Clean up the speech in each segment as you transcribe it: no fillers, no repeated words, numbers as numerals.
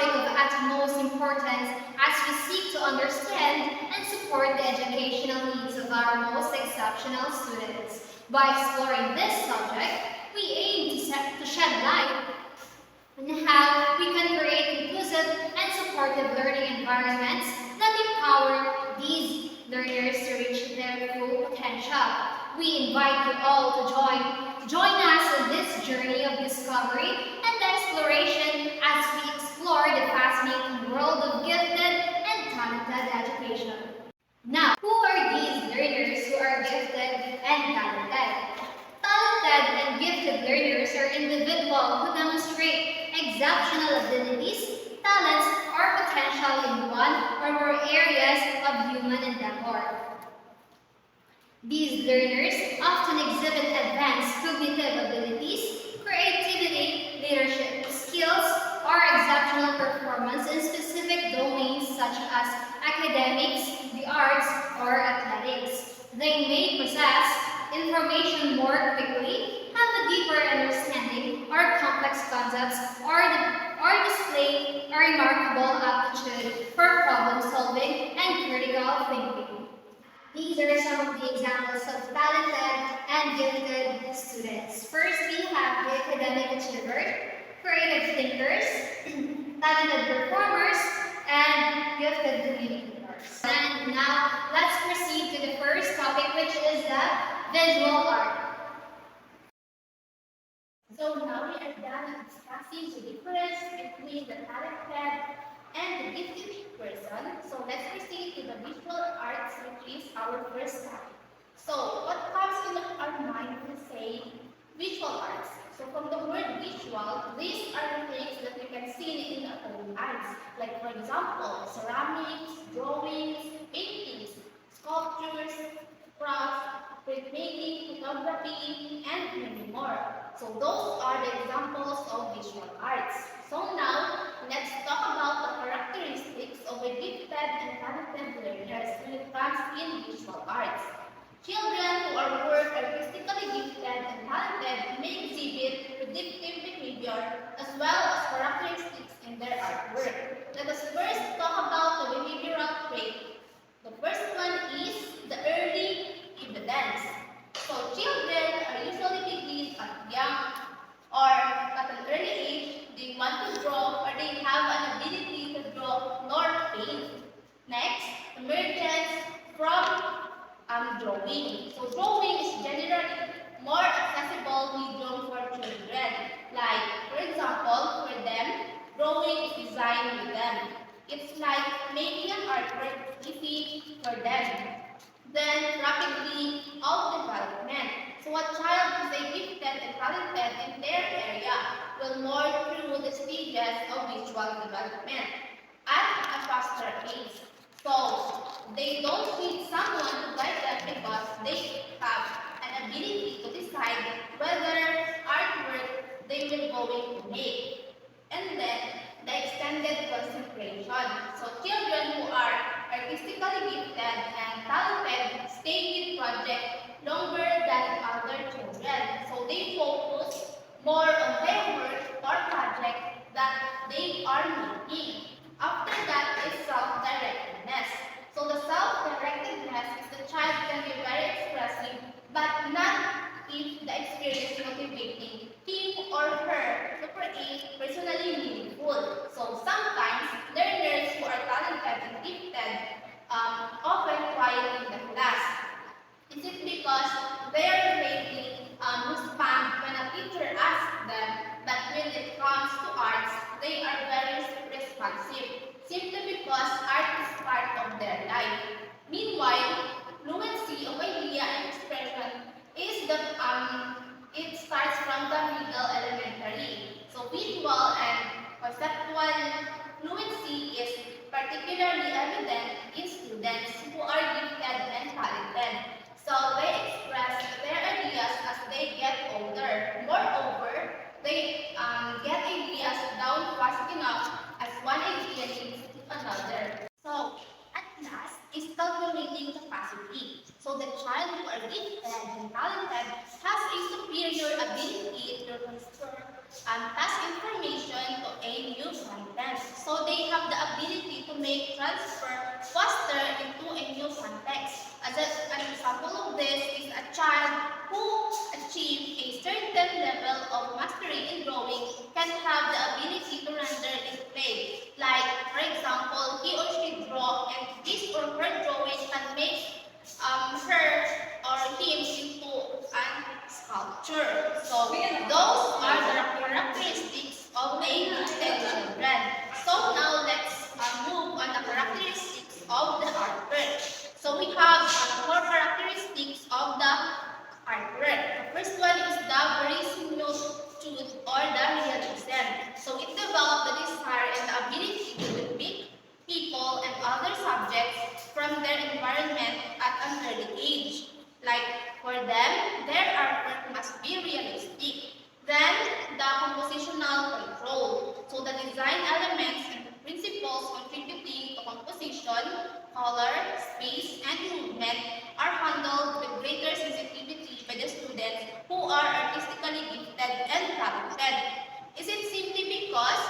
topic of utmost importance as we seek to understand and support the educational needs of our most exceptional students. By exploring this subject, we aim to shed light on how we can create inclusive and supportive learning environments that empower these learners to reach their full potential. We invite you all to join us in this journey of discovery and exploration as we explore the fascinating world of gifted and talented education. Now, who are these learners who are gifted and talented? Talented and gifted learners are individuals who demonstrate exceptional abilities, talents, or potential in one or more areas of human endeavor. These learners often exhibit advanced cognitive abilities, creativity, leadership skills, or exceptional performance in specific domains such as academics, the arts, or athletics. They may possess information more quickly, have a deeper understanding of complex concepts, or display a remarkable aptitude for problem solving and critical thinking. These are some of the examples of talented and gifted students. First, we have the academic achievers, creative thinkers, talented performers, and gifted communicators. And now, let's proceed to the first topic, which is the visual art. So now we are done discussing the difference between the talented and the gifted person. So let's proceed to the visual arts, which is our first topic. So what comes in our mind when we say visual arts? So from the word visual, these are the things that we can see in our own eyes. Like for example, ceramics, drawings, paintings, sculptures, crafts, printmaking, photography, and many more. So those are the examples of visual arts. So now, let's talk about the characteristics of a gifted and talented learners when it comes in visual arts. Children who are more artistically gifted and talented may exhibit predictive behavior as well as characteristics in their artwork. Let us first talk about the behavioral trait. The first one is the early evidence. So children are usually begin at young or at an early age. They want to draw or they have an ability to draw nor paint. Next, emergence from drawing. So drawing is generally more accessible medium for children. Like, for example, for them, drawing is designed with them. It's like making an artwork easy for them. Then, rapidly of development. So a child who is gifted and talented in their area will move through the stages of visual development at a faster pace. So, they don't need someone to guide them because they have an ability to decide whether artwork they will going to make. And then, the extended concentration. So, children who are artistically gifted and talented stay with project longer than other children. So, they focus more on their work or project that they are making. After that is self-directedness. So the self-directedness is the child can be very expressive, but not if the experience motivating him or her to create personally meaningful. So sometimes learners who are talented and gifted often quiet in the class. Is it because they are maybe respond when a teacher asks them, but when it comes to arts, they are very responsive, simply because art is part of their life. Meanwhile, fluency of idea and expression is it starts from the middle elementary. So visual and conceptual fluency is particularly evident in students who are gifted and talented. So they express their ideas as they get older. Moreover, they get ideas down fast enough as one idea leads to another. So, at last, is calculating capacity. So the child who are gifted and talented has a superior ability to transfer past information to a new content. So An example of this is a child who achieves a certain level of mastery in drawing can have the ability to render in clay. Like, for example, he or she draw and his or her drawing can make her or him into a sculpture. So those are the characteristics of a gifted children. So now let's move on the characteristics of the artwork. So we have four characteristics of the artwork. The first one is the verisimilitude or the realism. So it develops the desire and the ability to depict people and other subjects from their environment at an early age. Like for them, their artwork must be realistic. Then the compositional control. So the design elements and the principles contributing to composition, color, space, and movement are handled with greater sensitivity by the students who are artistically gifted and talented. Is it simply because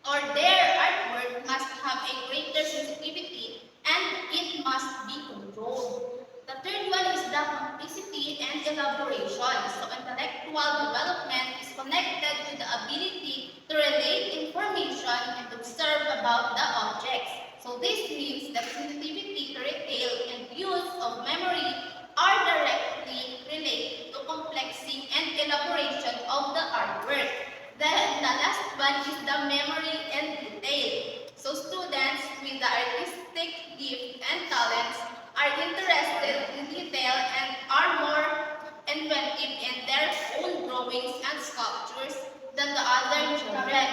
or their artwork must have a greater sensitivity and it must be controlled? The third one is the complexity and elaboration. So intellectual development is connected to the ability to relate information and observe about the objects. So this means that sensitivity to detail and use of memory are directly related to complexity and elaboration of the artwork. Then the last one is the memory and detail. So students with the artistic gift and talents are interested in detail and are more inventive in their own drawings and sculptures than the other children.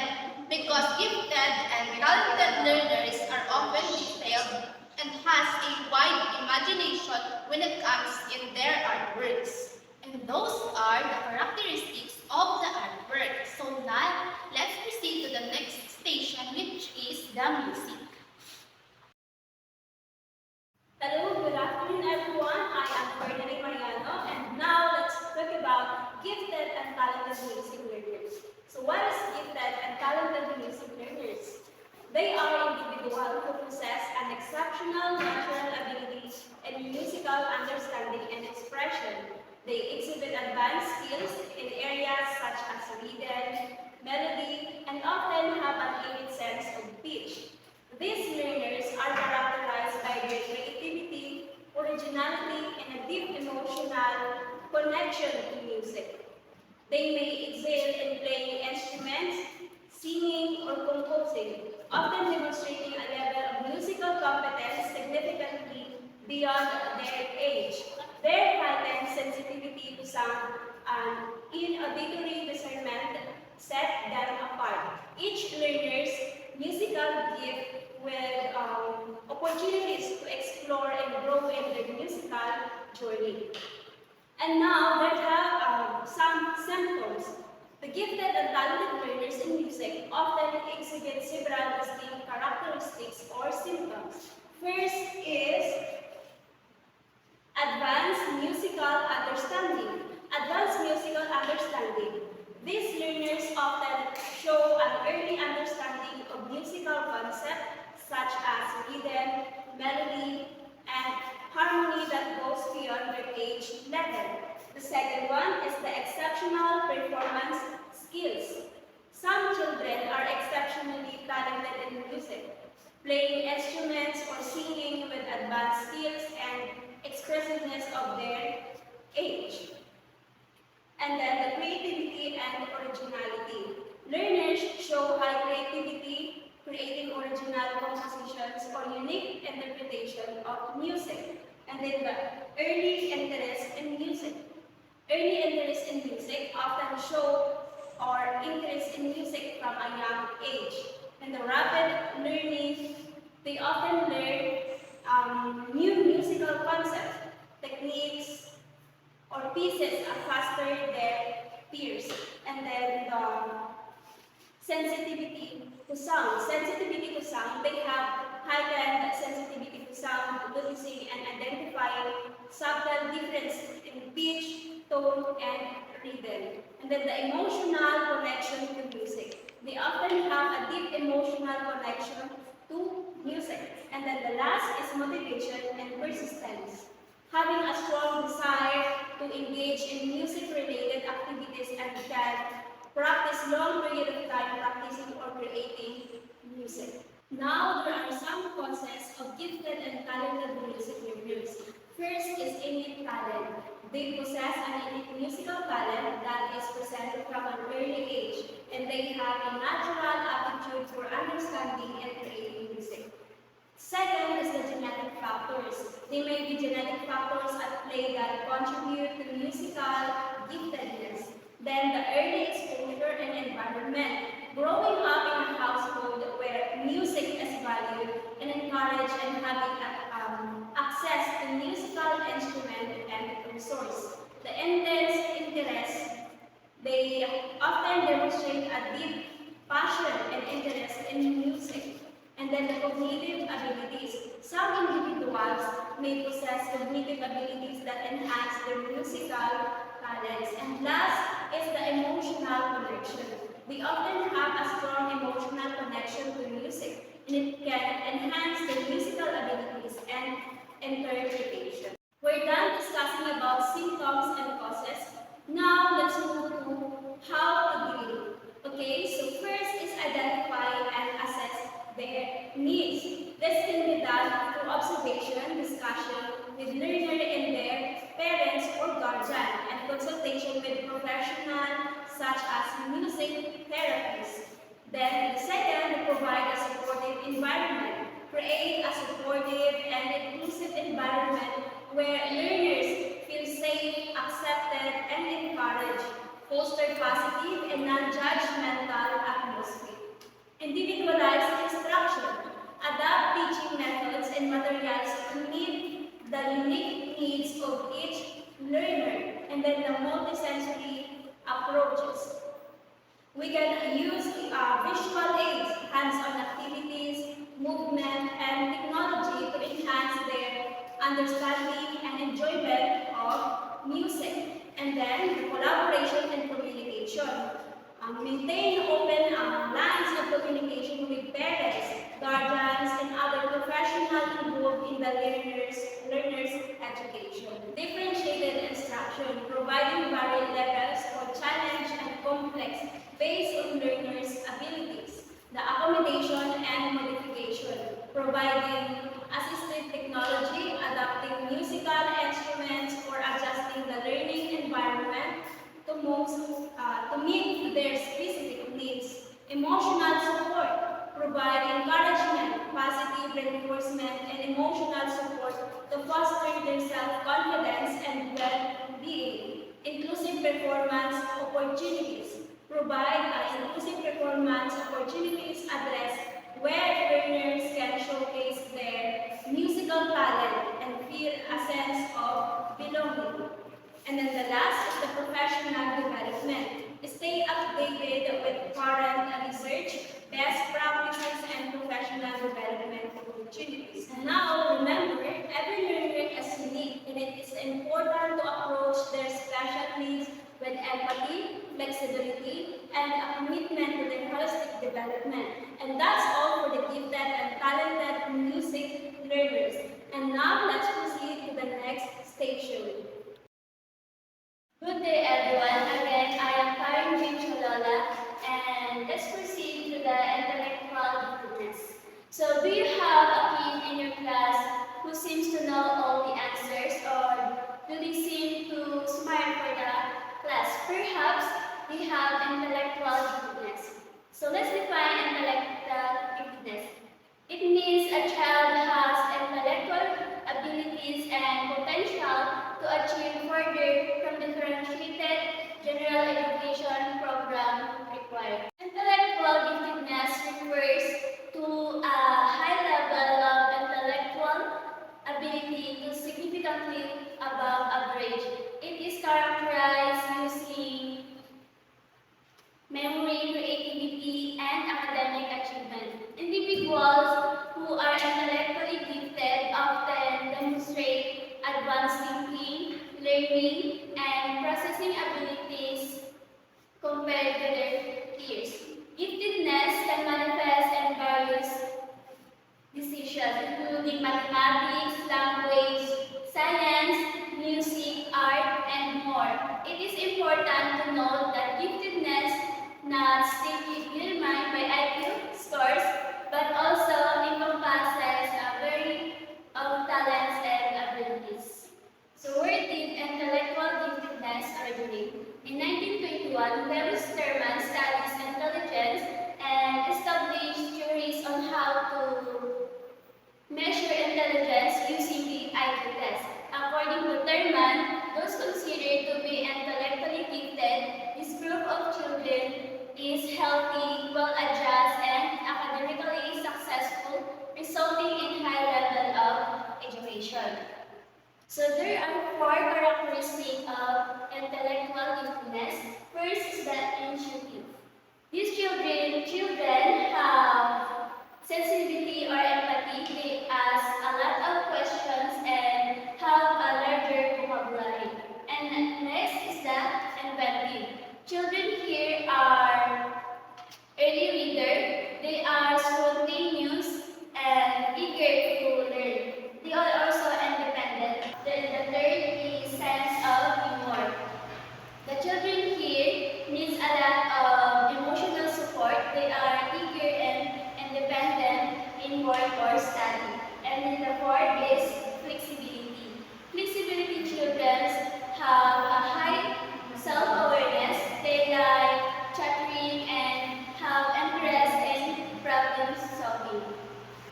Because gifted and talented learners are often detailed and has a wide imagination when it comes in their artworks. And those are the characteristics of the artwork. So now, let's proceed to the next station, which is the music. Hello, good afternoon everyone. I am Ferdinand Mariano and now let's talk about gifted and talented music learners. So what is gifted and talented music learners? They are individuals who possess an exceptional natural ability in musical understanding and expression. They exhibit advanced skills in areas such as rhythm, melody, and often have an innate sense of pitch. These learners are characterized by their creativity, originality, and a deep emotional connection to music. They may excel in playing instruments, singing, or composing, often demonstrating a level of musical competence significantly beyond their age. Their heightened sensitivity to sound and in auditory discernment set them apart. Each learner's musical gift with opportunities to explore and grow in their musical journey. And now let's have some symptoms. The gifted and talented learners in music often exhibit several distinct characteristics or symptoms. First is advanced musical understanding. Advanced musical understanding. These learners often show an early understanding of musical concepts such as rhythm, melody, and harmony that goes beyond their age level. The second one is the exceptional performance skills. Some children are exceptionally talented in music, playing instruments or singing with advanced skills and expressiveness of their age. And then the creativity and originality. Learners show high creativity, creating original compositions or unique interpretation of music. And then the early interest in music. Early interest in music often show or interest in music from a young age. And the rapid learning, they often learn new musical concepts, techniques, or pieces are faster than peers. And then the sensitivity to sound. Sensitivity to sound, they have heightened sensitivity to sound, noticing and identifying subtle differences in pitch, tone, and rhythm. And then the emotional connection to music. They often have a deep emotional connection to music. And then the last is motivation and persistence. Having a strong desire to engage in music-related activities and can practice long period of time practicing or creating music. Now, there are some causes of gifted and talented music learners. First is innate talent. They possess an innate musical talent that is presented from an early age, and they have a natural aptitude for understanding and creating music. Second is the genetic factors. They may be genetic factors at play that contribute to musical giftedness. Then the early exposure and environment. Growing up in a household where music is valued and encouraged and having access to musical instrument and resource. The intense interest, they often demonstrate a deep passion and interest in music. And then the cognitive abilities. Some individuals may possess cognitive abilities that enhance their musical talents. And last is the emotional connection. They often have a strong emotional connection to music, and it can enhance their musical abilities and interpretation. We're done discussing about symptoms and causes. Now let's move to how to deal. Okay, so first is identify and assess their needs. This can be done through observation, discussion with learner and their parents or guardian, and consultation with professionals such as music therapists. Then the second, provide a supportive environment. Create a supportive and inclusive environment where learners feel safe, accepted, and encouraged. Foster positive and non-judgmental atmosphere. Individualized instruction. Adapt teaching methods and materials to meet the unique needs of each learner, and then the multisensory approaches. We can use visual aids, hands-on activities, movement, and technology to enhance their understanding and enjoyment of music. And then the collaboration and communication. Maintain open lines of communication with parents, guardians, and other professionals involved in the learner's education. Differentiated instruction, providing varied levels for challenge and complex based on learners' abilities. The accommodation and modification, providing assistive technology, adapting musical instruments, or adjusting the learning environment to meet their specific needs. Emotional support, provide encouragement, positive reinforcement, and emotional support to foster their self-confidence and well-being. Inclusive performance opportunities, provide inclusive performance opportunities address where learners can showcase their musical talent and feel a sense of belonging. And then the last is the professional development. Stay updated with current research, best practices, and professional development opportunities. And now, remember, every learner is unique, and it is important to approach their special needs with empathy, flexibility, and a commitment to their holistic development. And that's all for the gifted and talented music learners. And now, let's proceed to the next station. Good day everyone, again I am Karen Jim Chalola, and let's proceed to the intellectual giftedness. So do you have a kid in your class who seems to know all the answers, or do they seem to smile for the class? Perhaps they have intellectual giftedness. So let's define intellectual giftedness. It means a child has intellectual abilities and potential to achieve further from the differentiated general education program required. Intellectual giftedness refers to a high level of intellectual ability to significantly above average. It is characterized using memory, creativity, and academic achievement. Individuals who are intellectually gifted often demonstrate advanced thinking, learning, and processing abilities compared to their peers. Giftedness can manifest in various mathematics, language, science, music, art, and more. It is important to note that giftedness not strictly determined by IQ scores, but also encompasses a variety of talents and abilities. So where did intellectual giftedness originate? In 1921, Lewis Terman studies intelligence and established theories on how to measure intelligence using the IQ test. According to Terman, those considered to be intellectually gifted, this group of children is healthy, well-adjusted, and academically successful, resulting in high level of education. So there are four characteristics of intellectual giftedness. First is the intuitive. These children have sensitivity or empathy. They ask a lot of questions and have a larger vocabulary. And next is the inventive. Children here are early reader. They are spontaneous and eager to learn. They are also independent. Then the third is sense of humor. The children here needs a lot of emotional support. They are eager and independent in work or study. And then the fourth is flexibility. Flexibility children have a high self-awareness. They like chattering and have interest in problem solving.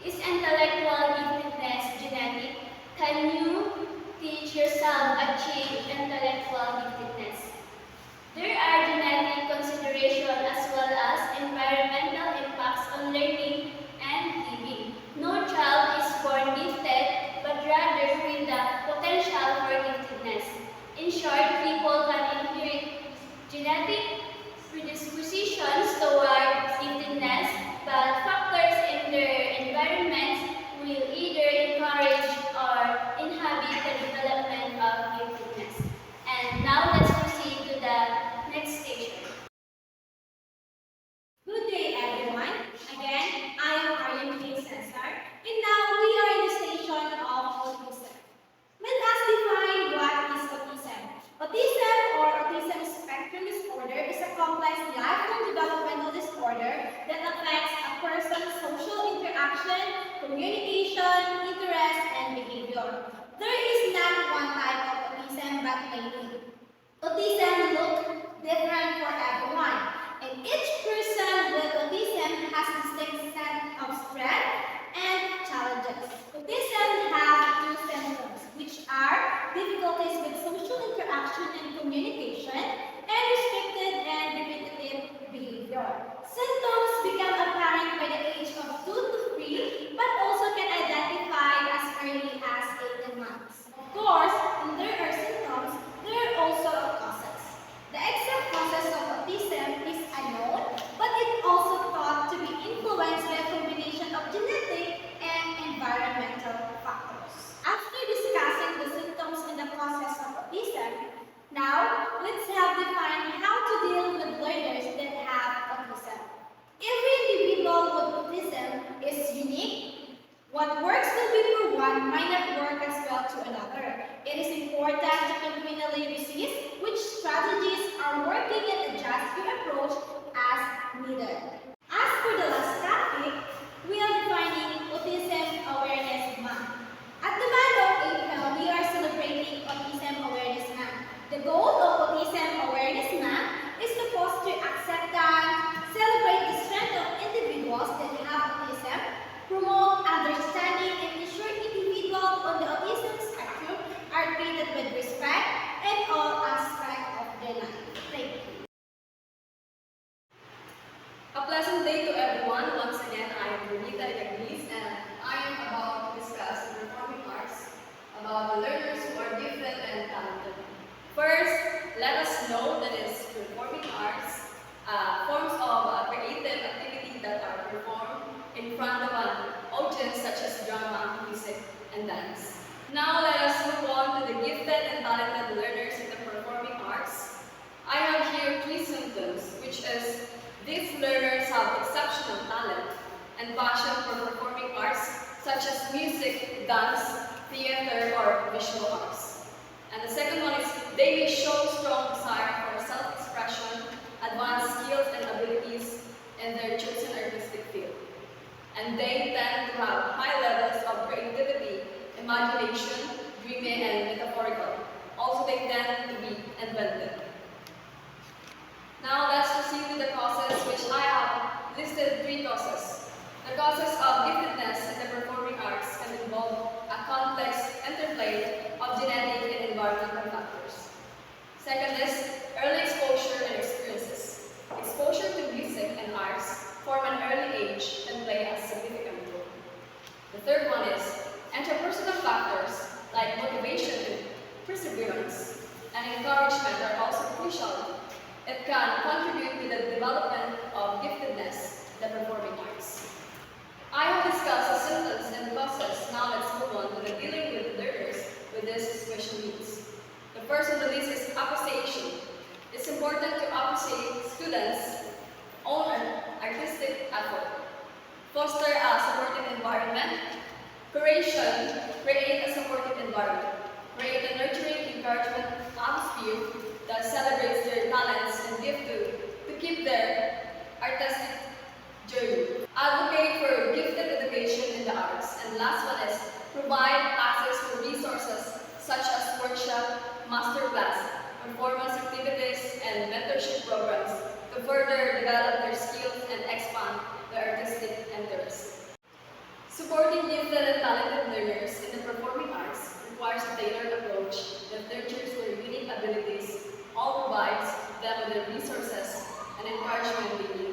Is intellectual giftedness genetic? Can you teach yourself achieve intellectual giftedness? There are genetic considerations as well as environmental impacts on learning and living. No child is born gifted, but rather with the potential for giftedness. In short, people can inherit genetic predispositions toward giftedness, but factors in their environments will either encourage or inhibit the development of giftedness. And now let's proceed to the next station. Good day, everyone. Again, I am Aryan King Cesar, and now we are in the station of autism. Let us define what is autism. Autism or autism spectrum disorder is a complex lifelong developmental disorder that affects a person's social interaction, communication, interest, and behavior. There is not one type of autism but many. Autism looks different for everyone, and each person with autism has distinct set of strengths and challenges. Autism has two symptoms, which are difficulties with social interaction and communication, and restricted and repetitive behavior. Symptoms become apparent by the age of 2 to 3, but also can identify as early as 18 months. Of course, when there are symptoms, there are also causes. The exact causes of autism is unknown, but it also thought to be influenced by a combination of genetic and environmental factors. After discussing the symptoms and the causes of autism, now let's have defined how to deal with learners that have autism. Every individual with autism is unique. What works to be for one might not work as well to another. It is important to continually resist which strategies are working and adjust your approach as needed. As for the last topic, we are defining Autism Awareness Month. At the month of April, we are celebrating Autism Awareness Month. The goal of Autism Awareness Month is to foster acceptance, celebrate the strength of individuals that have autism, promote understanding, and ensure individuals on the autism spectrum are treated with respect in all aspects of their life. Thank you. A pleasant day to everyone. Once again, I am Renita Yagnis, and I am about to discuss the performing arts about the learners who are gifted and talented. First, let us know that is performing arts, forms of creative activity that are performed in front of an audience such as drama, music, and dance. Now let us move on to the gifted and talented learners in the performing arts. I have here 3 symptoms, which is these learners have exceptional talent and passion for performing arts such as music, dance, theater, or visual arts. And the second one is they may show strong desire for self-expression, advanced skills and abilities in their chosen artistic field. And they tend to have high levels of creativity, imagination, dreaming, and metaphorical. Also, they tend to be inventive. Now, let's proceed with the causes, which I have listed 3 causes. The causes of giftedness in the performing arts can involve a complex interplay of genetic and environmental factors. Second is early exposure and experiences. Exposure to music and arts from an early age can play a significant role. The third one is interpersonal factors like motivation and perseverance and encouragement are also crucial. It can contribute to the development of giftedness in the performing arts. I have discussed the symptoms and causes. Now let's move on to the dealing with learners with these special needs. The first on the list is appreciation. It's important to appreciate students' own artistic effort. Foster a supportive environment. Create a supportive environment. Create a nurturing encouragement atmosphere that celebrates their talents and give to keep their artistic journey. Advocate for gifted education in the arts. And last one is provide access to resources such as workshop, masterclass, performance activities, and mentorship programs to further develop their skills and expand their artistic interests. Supporting gifted and talented learners in the performing arts requires a tailored approach that nurtures their unique abilities, all provides them with the resources and encouragement they need.